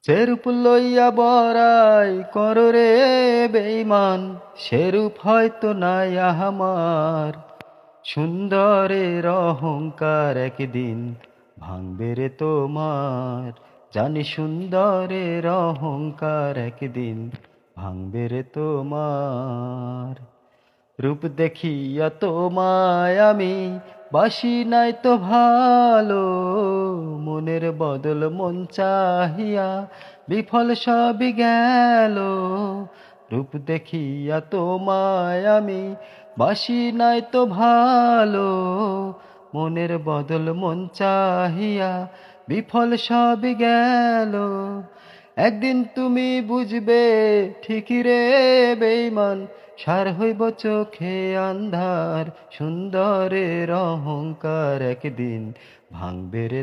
সেরূপ লইয়া বড়াই কররে বেঈমান, সেরূপ হয়তো নাই আমার। সুন্দরের অহংকার একদিন ভাঙবে রে তোমার, জানি সুন্দরের অহংকার একদিন ভাঙবে রে তোমার। রূপ দেখিয়া তোমায় আমি বাসি নাই তো ভালো, মনের বদল মন চাহিয়া বিফল সবই গেল। রূপ দেখিয়া তোমায় আমি বাসি নাই তো ভালো, মনের বদল মন চাহিয়া বিফল সবই গেল। একদিন তুমি বুঝবে ঠিকই রে বেঈমান, সার হইব চোখে আন্ধার, সুন্দরের অহংকার একদিন ভাঙবে রে